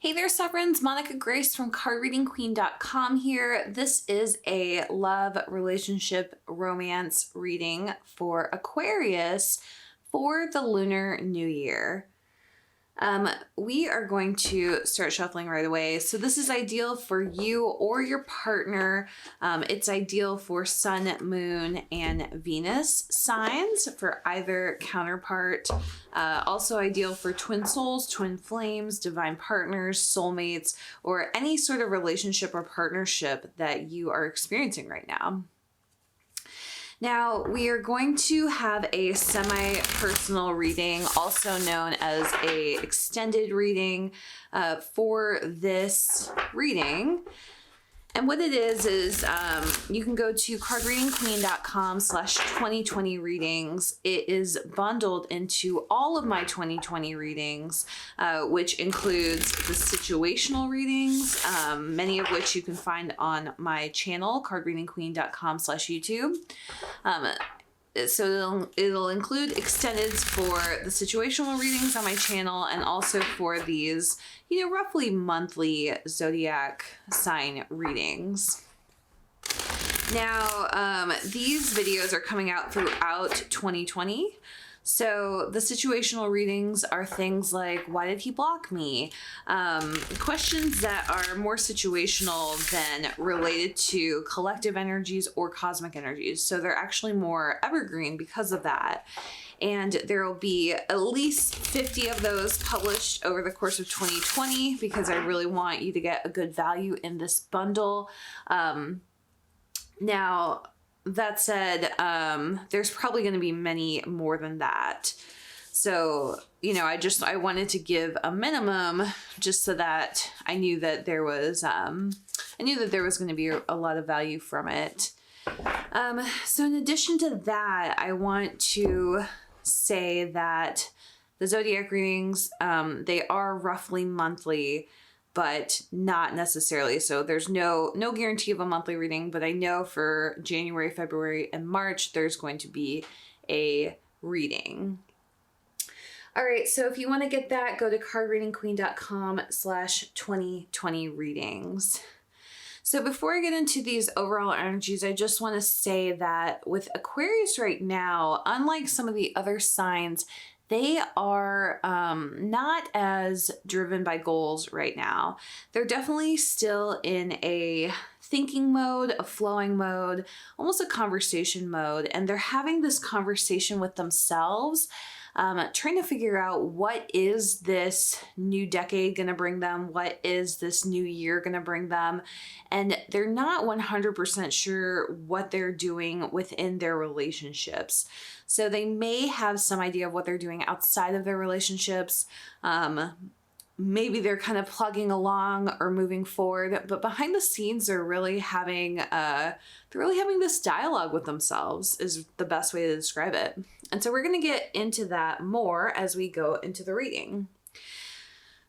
Hey there, Sovereigns. Monica Grace from cardreadingqueen.com here. This is a love, relationship, romance reading for Aquarius for the Lunar New Year. We are going to start shuffling right away. So this is ideal for you or your partner. It's ideal for Sun, Moon, and Venus signs for either counterpart. Also ideal for twin souls, twin flames, divine partners, soulmates, or any sort of relationship or partnership that you are experiencing right now. Now, we are going to have a semi-personal reading, also known as a extended reading for this reading. And what it is you can go to cardreadingqueen.com/2020 readings. It is bundled into all of my 2020 readings, which includes the situational readings, many of which you can find on my channel, cardreadingqueen.com/YouTube. So it'll include extendeds for the situational readings on my channel and also for these, roughly monthly zodiac sign readings. Now, these videos are coming out throughout 2020. So the situational readings are things like, why did he block me? Questions that are more situational than related to collective energies or cosmic energies. So they're actually more evergreen because of that. And there will be at least 50 of those published over the course of 2020 because I really want you to get a good value in this bundle. Now, that said, there's probably going to be many more than that. So, I wanted to give a minimum just so that I knew that there was, going to be a lot of value from it. So in addition to that, I want to say that the zodiac readings, they are roughly monthly, but not necessarily. So there's no guarantee of a monthly reading, but I know for January, February, and March, there's going to be a reading. All right, so if you want to get that, go to cardreadingqueen.com/2020 readings. So before I get into these overall energies, I just want to say that with Aquarius right now, unlike some of the other signs, they are not as driven by goals right now. They're definitely still in a thinking mode, a flowing mode, almost a conversation mode. And they're having this conversation with themselves, trying to figure out what is this new decade going to bring them? What is this new year going to bring them? And they're not 100% sure what they're doing within their relationships. So they may have some idea of what they're doing outside of their relationships. Maybe they're kind of plugging along or moving forward, but behind the scenes, they're really having this dialogue with themselves is the best way to describe it. And so we're going to get into that more as we go into the reading.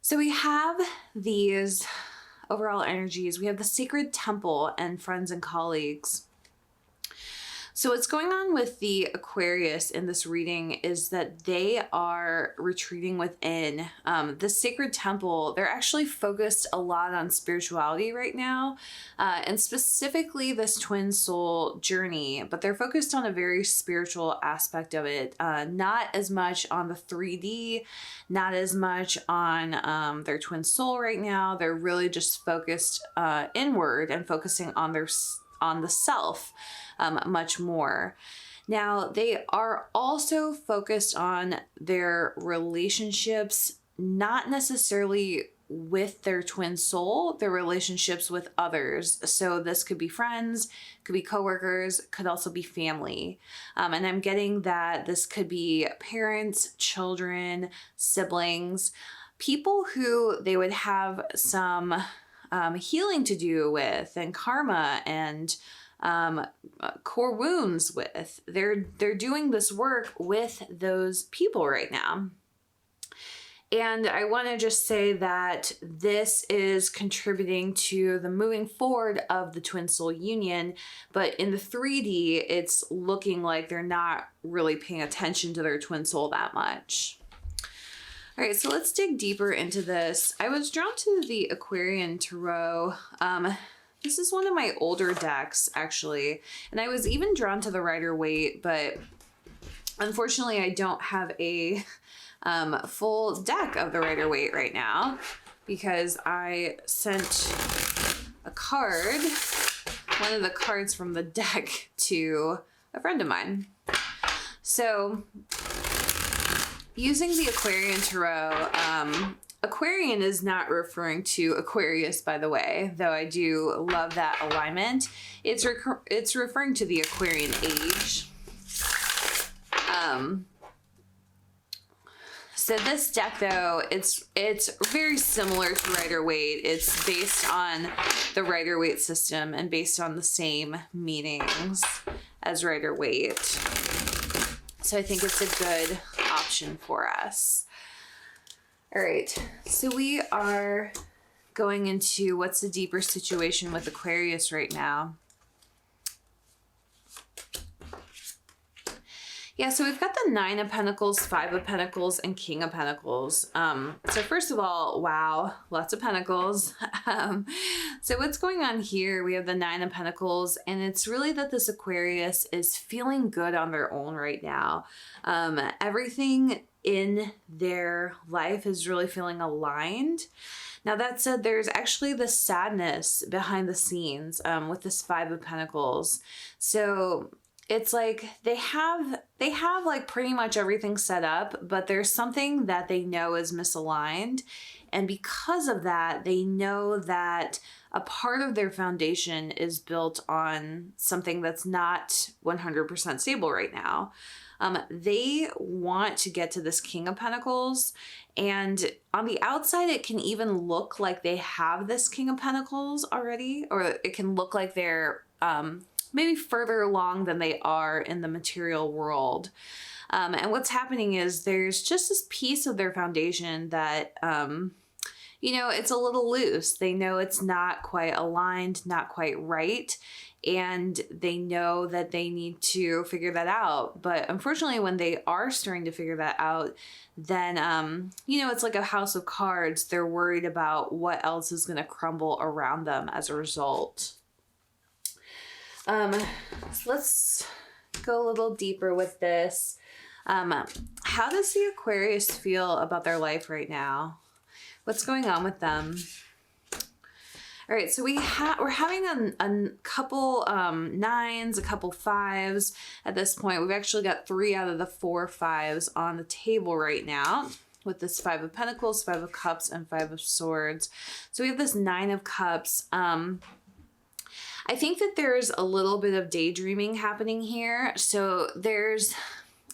So we have these overall energies. We have the sacred temple and friends and colleagues. So what's going on with the Aquarius in this reading is that they are retreating within. The sacred temple, they're actually focused a lot on spirituality right now, and specifically this twin soul journey, but they're focused on a very spiritual aspect of it, not as much on the 3D, not as much on their twin soul right now. They're really just focused inward and focusing on the self much more. Now, they are also focused on their relationships, not necessarily with their twin soul, their relationships with others. So this could be friends, could be coworkers, could also be family. And I'm getting that this could be parents, children, siblings, people who they would have some healing to do with and karma and core wounds with. They're doing this work with those people right now. And I want to just say that this is contributing to the moving forward of the twin soul union, but in the 3D, it's looking like they're not really paying attention to their twin soul that much. All right, so let's dig deeper into this. I was drawn to the Aquarian Tarot. This is one of my older decks, actually. And I was even drawn to the Rider-Waite, but unfortunately I don't have a full deck of the Rider-Waite right now because I sent a card, one of the cards from the deck, to a friend of mine. So using the Aquarian Tarot, Aquarian is not referring to Aquarius, by the way, though I do love that alignment. It's referring to the Aquarian age. So this deck, though, it's very similar to Rider-Waite. It's based on the Rider-Waite system and based on the same meanings as Rider-Waite. So I think it's a good option for us. All right, so we are going into what's the deeper situation with Aquarius right now. Yeah, so we've got the Nine of Pentacles, Five of Pentacles, and King of Pentacles. So first of all, wow, lots of Pentacles. So what's going on here? We have the Nine of Pentacles, and it's really that this Aquarius is feeling good on their own right now. Everything in their life is really feeling aligned. Now that said, there's actually the sadness behind the scenes with this Five of Pentacles. So it's like they have like pretty much everything set up, but there's something that they know is misaligned. And because of that, they know that a part of their foundation is built on something that's not 100% stable right now. They want to get to this King of Pentacles, and on the outside, it can even look like they have this King of Pentacles already, or it can look like they're maybe further along than they are in the material world. And what's happening is there's just this piece of their foundation that, it's a little loose. They know it's not quite aligned, not quite right. And they know that they need to figure that out. But unfortunately, when they are starting to figure that out, then, it's like a house of cards. They're worried about what else is going to crumble around them as a result. So let's go a little deeper with this. How does the Aquarius feel about their life right now? What's going on with them? All right, so we're having a couple nines, a couple fives at this point. We've actually got 3 out of the 4 fives on the table right now with this Five of Pentacles, Five of Cups, and Five of Swords. So we have this Nine of Cups. I think that there's a little bit of daydreaming happening here. So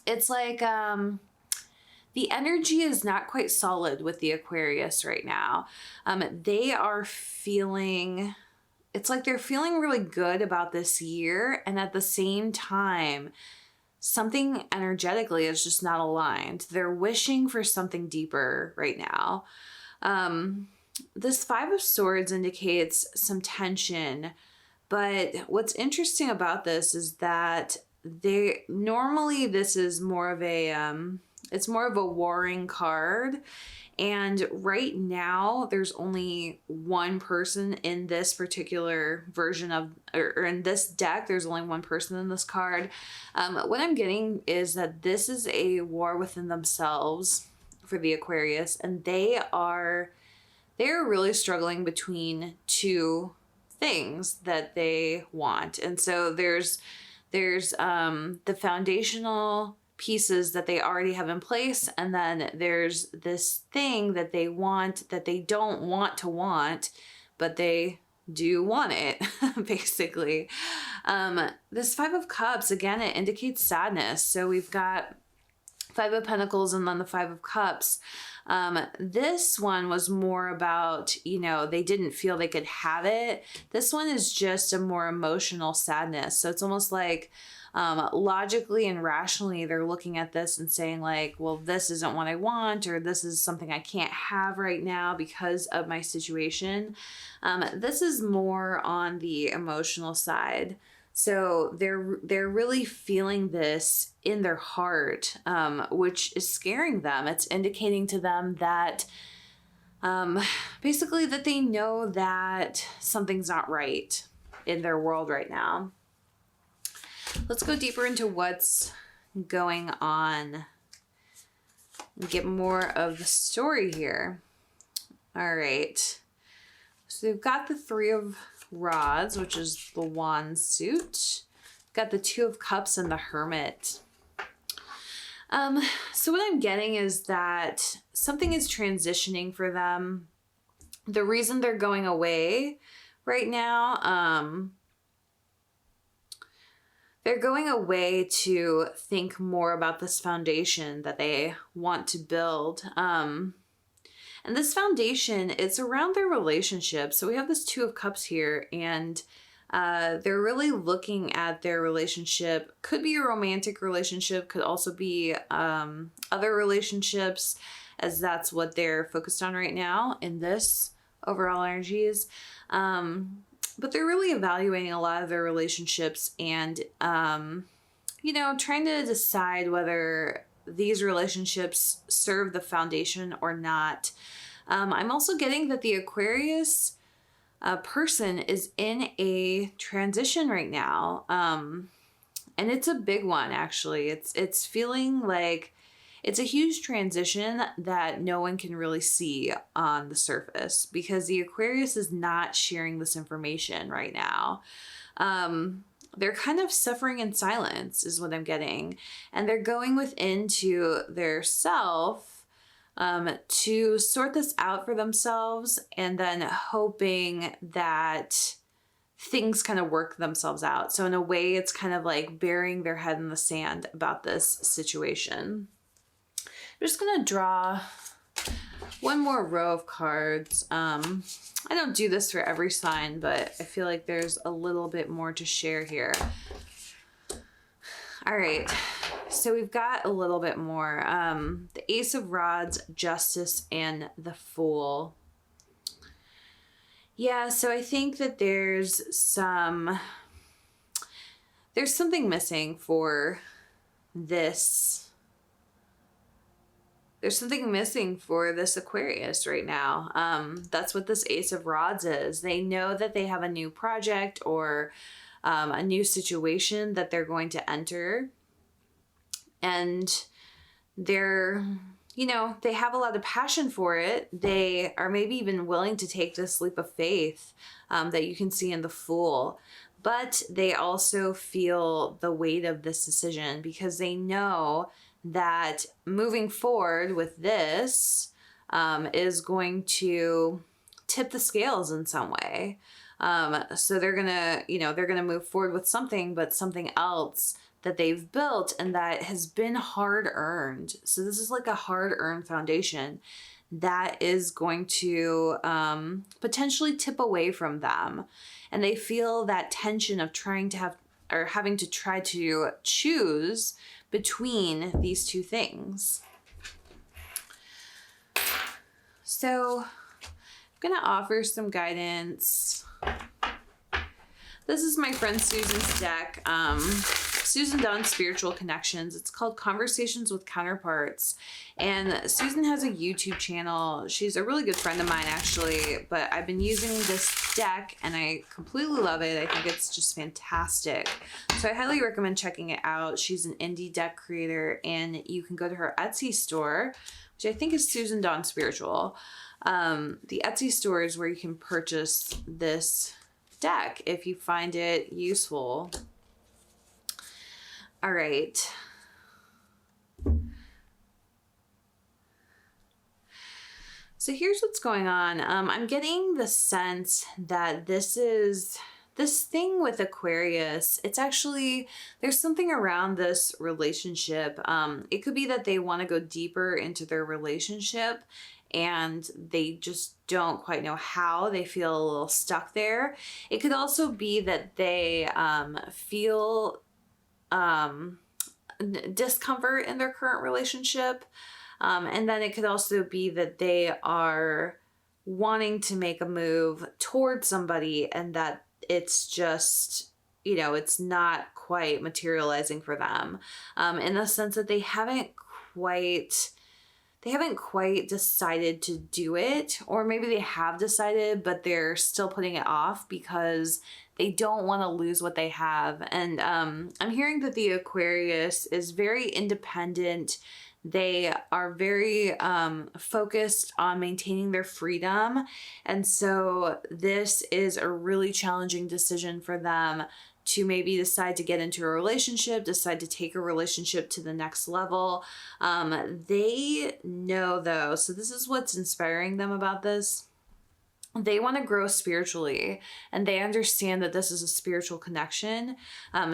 it's like the energy is not quite solid with the Aquarius right now. They are feeling, it's like they're feeling really good about this year. And at the same time, something energetically is just not aligned. They're wishing for something deeper right now. This Five of Swords indicates some tension. But what's interesting about this is that this is more of it's more of a warring card. And right now there's only one person in this particular version or in this deck, there's only one person in this card. What I'm getting is that this is a war within themselves for the Aquarius, and they're really struggling between two things that they want. And so there's the foundational pieces that they already have in place, and then there's this thing that they want that they don't want to want, but they do want it, basically. This Five of Cups, again, it indicates sadness. So we've got Five of Pentacles and then the Five of Cups. This one was more about, they didn't feel they could have it. This one is just a more emotional sadness. So it's almost like logically and rationally, they're looking at this and saying like, well, this isn't what I want, or this is something I can't have right now because of my situation. This is more on the emotional side. So they're really feeling this in their heart, which is scaring them. It's indicating to them that basically that they know that something's not right in their world right now. Let's go deeper into what's going on and get more of the story here. All right. So we've got the Three of Rods, which is the Wand suit. Got the Two of Cups and the Hermit. So what I'm getting is that something is transitioning for them. The reason they're going away right now, they're going away to think more about this foundation that they want to build. And this foundation, it's around their relationship. So we have this Two of Cups here, and they're really looking at their relationship. Could be a romantic relationship, could also be other relationships, as that's what they're focused on right now in this overall energies. But they're really evaluating a lot of their relationships and, you know, trying to decide whether these relationships serve the foundation or not. I'm also getting that the Aquarius person is in a transition right now. And it's a big one, actually. It's feeling like it's a huge transition that no one can really see on the surface because the Aquarius is not sharing this information right now. They're kind of suffering in silence is what I'm getting. And they're going within to their self to sort this out for themselves, and then hoping that things kind of work themselves out. So in a way, it's kind of like burying their head in the sand about this situation. I'm just going to draw one more row of cards. I don't do this for every sign, but I feel like there's a little bit more to share here. All right, so we've got a little bit more. The Ace of Rods, Justice, and the Fool. Yeah, so I think that there's something missing for this. There's something missing for this Aquarius right now. That's what this Ace of Rods is. They know that they have a new project or a new situation that they're going to enter. And they're, you know, they have a lot of passion for it. They are maybe even willing to take this leap of faith that you can see in the Fool. But they also feel the weight of this decision because they know that moving forward with this is going to tip the scales in some way. So they're gonna, you know, they're gonna move forward with something, but something else that they've built and that has been hard earned. So this is like a hard earned foundation that is going to potentially tip away from them. And they feel that tension of trying to have, or having to try to choose between these two things. So I'm gonna offer some guidance. This is my friend Susan's deck. Susan Dunn's Spiritual Connections. It's called Conversations with Counterparts. And Susan has a YouTube channel. She's a really good friend of mine, actually, but I've been using this deck and I completely love it. I think it's just fantastic. So I highly recommend checking it out. She's an indie deck creator, and you can go to her Etsy store, which I think is Susan Dunn Spiritual. The Etsy store is where you can purchase this deck if you find it useful. All right. So here's what's going on. I'm getting the sense that this thing with Aquarius, it's actually, there's something around this relationship. It could be that they want to go deeper into their relationship and they just don't quite know how. They feel a little stuck there. It could also be that they feel discomfort in their current relationship. And then it could also be that they are wanting to make a move towards somebody and that it's just you know, it's not quite materializing for them, in the sense that quite they haven't quite decided to do it, or maybe they have decided, but they're still putting it off because they don't want to lose what they have. And I'm hearing that the Aquarius is very independent. They are very focused on maintaining their freedom. And so this is a really challenging decision for them to maybe decide to get into a relationship, decide to take a relationship to the next level. They know though, so this is what's inspiring them about this. They want to grow spiritually, and they understand that this is a spiritual connection.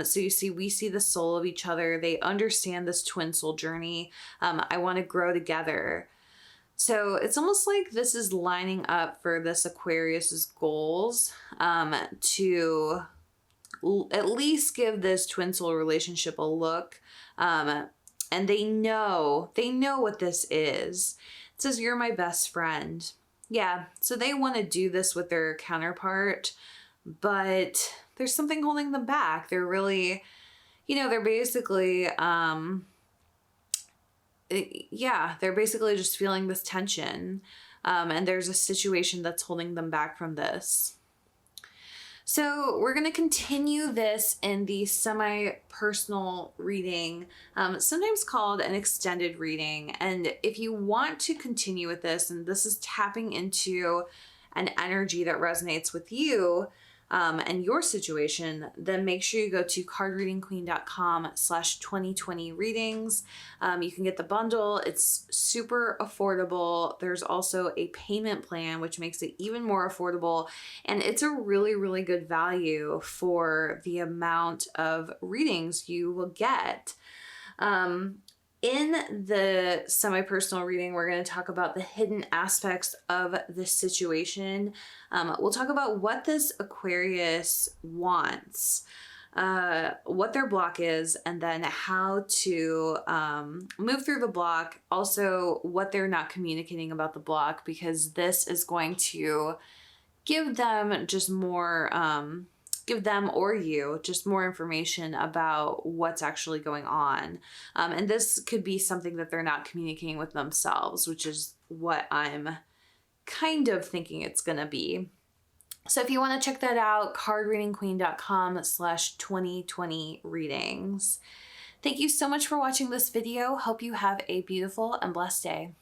So you see, we see the soul of each other. They understand this twin soul journey. I want to grow together. So it's almost like this is lining up for this Aquarius's goals, to at least give this twin soul relationship a look. And they know what this is. It says, "You're my best friend." Yeah, so they want to do this with their counterpart, but there's something holding them back. They're really, you know, they're basically, they're basically just feeling this tension. And there's a situation that's holding them back from this. So we're going to continue this in the semi-personal reading, sometimes called an extended reading. And if you want to continue with this, and this is tapping into an energy that resonates with you, and your situation, then make sure you go to cardreadingqueen.com/2020 readings. You can get the bundle. It's super affordable. There's also a payment plan, which makes it even more affordable. And it's a really, really good value for the amount of readings you will get. In the semi-personal reading, we're going to talk about the hidden aspects of the situation. We'll talk about what this Aquarius wants, what their block is, and then how to move through the block. Also, what they're not communicating about the block, because this is going to give them just more, give them or you just more information about what's actually going on. And this could be something that they're not communicating with themselves, which is what I'm kind of thinking it's going to be. So if you want to check that out, cardreadingqueen.com/2020 readings. Thank you so much for watching this video. Hope you have a beautiful and blessed day.